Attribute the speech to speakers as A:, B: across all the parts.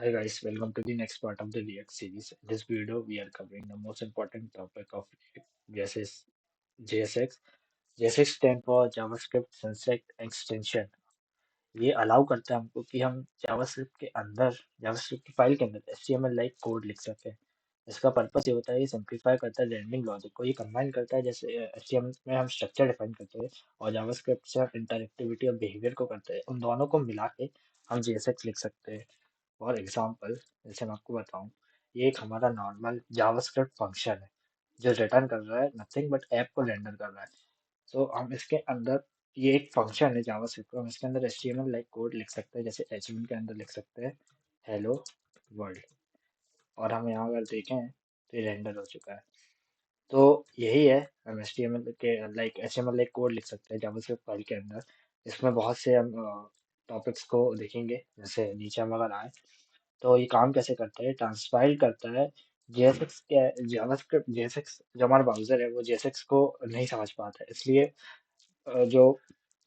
A: Hi guys, welcome to the next part of the React series. In this video, we are covering the most important topic of JSX. JSX. JSX stand for JavaScript Syntax Extension. ये allow करता है हमको कि हम JavaScript के अंदर JavaScript की file के अंदर HTML लाइक कोड लिख सकें। इसका पर्पस ये होता है, ये सिंप्लीफाई करता है रेंडरिंग लॉजिक को। ये कंबाइन करता है, जैसे HTML में हम स्ट्रक्चर डिफाइन करते हैं और जावास्क्रिप्ट से हम इंटरएक्टिविटी और बिहेवियर को करते हैं। उन दोनों को मिला के हम JSX लिख सकते हैं। फॉर एग्जाम्पल, जैसे मैं आपको बताऊं, ये एक हमारा नॉर्मल जावास्क्रिप्ट फंक्शन है जो रिटर्न कर रहा है नथिंग बट ऐप को रेंडर कर रहा है। सो हम इसके अंदर, ये एक फंक्शन है जावास्क्रिप्ट, हम इसके अंदर HTML लाइक कोड लिख सकते हैं। जैसे H1 के अंदर लिख सकते हैं हेलो वर्ल्ड, और हम यहाँ अगर देखें तो ये रेंडर हो चुका है। तो यही है, हम HTML के लाइक HTML लाइक कोड लिख सकते हैं जावास्क्रिप्ट फाइल के अंदर। इसमें बहुत से हम टॉपिक्स को देखेंगे। जैसे नीचे हम अगर आए तो ये काम कैसे करता है, ट्रांसपाइल करता है JSX के। जावास्क्रिप्ट JSX जो हमारा ब्राउजर है वो JSX को नहीं समझ पाता है, इसलिए जो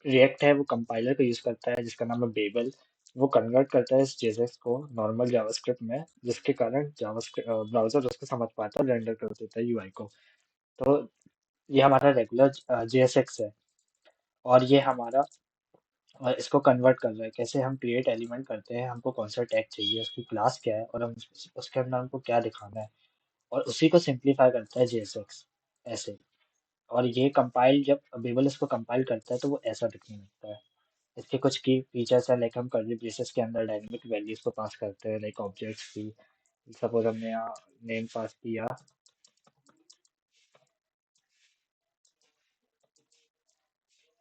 A: रिएक्ट है वो कंपाइलर का यूज करता है जिसका नाम है बेबल। वो कन्वर्ट करता है इस JSX को नॉर्मल जावास्क्रिप्ट में, जिसके कारण जावास्क्रिप्ट ब्राउजर उसको समझ पाता है, रेंडर कर देता है UI को। तो ये हमारा रेगुलर JSX है। और ये हमारा इसको कन्वर्ट कर रहा है। कैसे हम क्रिएट एलिमेंट करते हैं, हमको कौन सा टैग चाहिए, उसकी क्लास क्या है, और हम उसके अंदर हमको क्या दिखाना है, और उसी को सिंप्लीफाई करता है JSX ऐसे। और ये कंपाइल, जब बेबल इसको कंपाइल करता है तो वो ऐसा दिखने लगता है। इसके कुछ की फीचर्स है, लाइक हम कर्ली ब्रेसेस के अंदर डायनेमिक वैल्यूज को पास करते हैं, लाइक ऑब्जेक्ट्स की। सपोज हमने यहाँ नेम पास किया,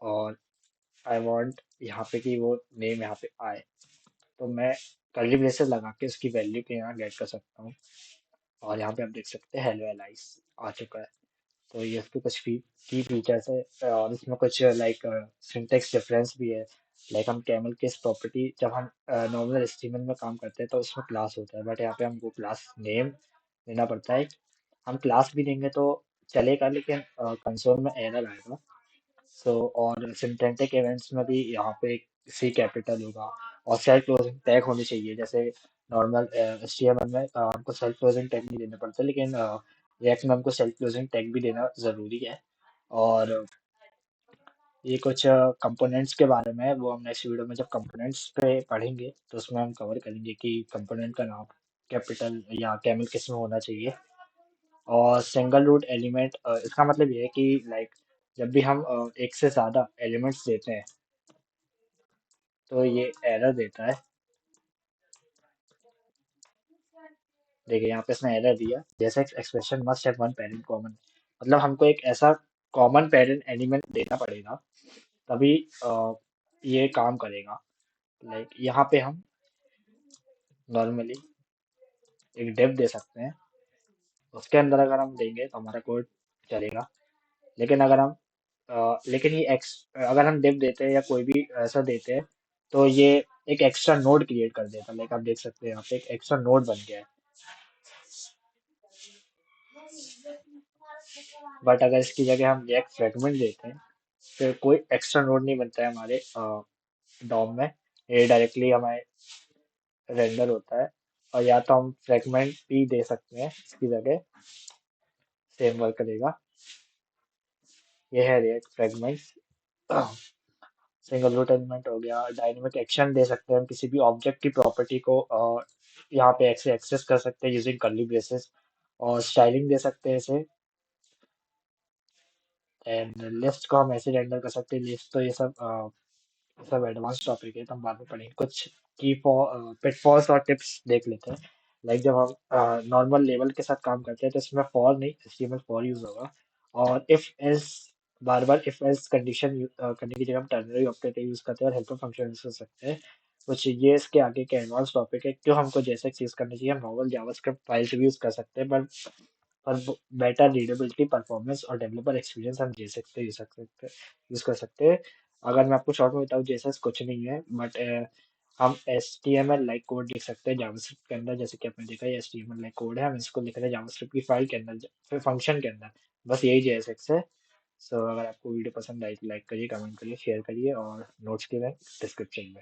A: और आई वांट यहाँ पे कि वो नेम यहाँ पे आए, तो मैं कर्ली ब्रेसेस लगा के उसकी वैल्यू के यहाँ गेट कर सकता हूँ। और यहाँ पे आप देख सकते हैं हेलो एलाइस आ चुका है। तो ये इसके कुछ की फीचर्स है, और इसमें कुछ लाइक सिंटेक्स डिफरेंस भी है। लाइक हम कैमल के इस प्रॉपर्टी, जब हम नॉर्मल एचटीएमएल में काम करते हैं तो उसमें क्लास होता है, बट यहाँ पे हमको क्लास नेम देना पड़ता है। हम क्लास भी देंगे तो चलेगा, लेकिन कंसोल में एरर आएगा। सो और सिंटैक्टिक इवेंट्स में भी यहाँ पे सी कैपिटल होगा, और सेल्फ क्लोजिंग टैग होनी चाहिए। जैसे नॉर्मल HTML में हमको सेल्फ क्लोजिंग टैग नहीं देना पड़ता, लेकिन रिएक्ट में हमको सेल्फ क्लोजिंग टैग भी देना ज़रूरी है। और ये कुछ कंपोनेंट्स के बारे में है, वो हम नेक्स्ट वीडियो में जब कंपोनेंट्स पे पढ़ेंगे तो उसमें हम कवर करेंगे कि कंपोनेंट का नाम कैपिटल या कैमल किस में होना चाहिए। और सिंगल रूट एलिमेंट, इसका मतलब ये है कि लाइक जब भी हम एक से ज़्यादा एलिमेंट्स देते हैं तो ये एरर देता है। देखिए यहाँ पे इसने एरर दिया, जैसे expression must have one parent common. मतलब हमको एक ऐसा कॉमन पेरेंट एलिमेंट देना पड़ेगा, तभी ये काम करेगा। लाइक यहाँ पे हम नॉर्मली एक डिव दे सकते हैं, उसके अंदर अगर हम देंगे तो हमारा कोड चलेगा। लेकिन अगर हम लेकिन ये एक्स अगर हम डिव देते हैं या कोई भी ऐसा देते हैं तो ये एक एक्स्ट्रा नोड क्रिएट कर देता है। लाइक आप देख सकते हैं यहाँ पे एक एक्स्ट्रा नोड बन गया है। बट अगर इसकी जगह हम रिएक्ट फ्रेगमेंट देते हैं तो कोई एक्स्ट्रा नोड नहीं बनता है हमारे डॉम में। ये डायरेक्टली हमारे रेंडर होता है। और या तो हम फ्रेगमेंट भी दे सकते हैं इसकी जगह, सेम वर्क करेगा। ये है React fragment. Single root element हो गया। डायनेमिक एक्शन दे सकते हैं हम किसी भी ऑब्जेक्ट की प्रॉपर्टी को यहाँ पे ऐसे एक्सेस कर सकते हैं यूजिंग कर्ली ब्रेसेस। और स्टाइलिंग दे सकते हैं इसे। एंड लिस्ट को हम ऐसे रेंडर कर सकते हैं। लिस्ट तो ये सब एडवांस टॉपिक है, तो हम बाद में पढ़ेंगे। कुछ की पिटफॉल्स और टिप्स देख लेते हैं। लाइक जब हम नॉर्मल लेवल के साथ काम करते हैं तो इसमें फॉर नहीं, HTML फॉर यूज होगा। और if else, bar bar if else condition करने की जगह हम टर्नरी ऑपरेटर यूज करते हैं, और हेल्पर फंक्शन यूज कर सकते हैं। कुछ ये इसके आगे के एडवांस टॉपिक है, क्यों हमको जैसे यूज करना चाहिए। हम नॉर्मल जावास्क्रिप्ट फाइल से भी यूज कर सकते हैं, बट और बेटर रीडेबिलिटी, परफॉर्मेंस और डेवलपर एक्सपीरियंस हम यूज कर सकते हैं। अगर मैं आपको शॉर्ट में बताऊँ, जेएसएस कुछ नहीं है, बट हम HTML लाइक कोड लिख सकते हैं जावास्क्रिप्ट के अंदर। जैसे कि आपने देखा ये HTML लाइक कोड है, हम इसको लिख रहे हैं जावास्क्रिप्ट की फाइल के अंदर, फिर फंक्शन के अंदर। बस यही जेएसएक्स है। सो अगर आपको वीडियो पसंद आई तो लाइक करिए, कमेंट करिए, शेयर करिए, और नोट्स के लिए डिस्क्रिप्शन में।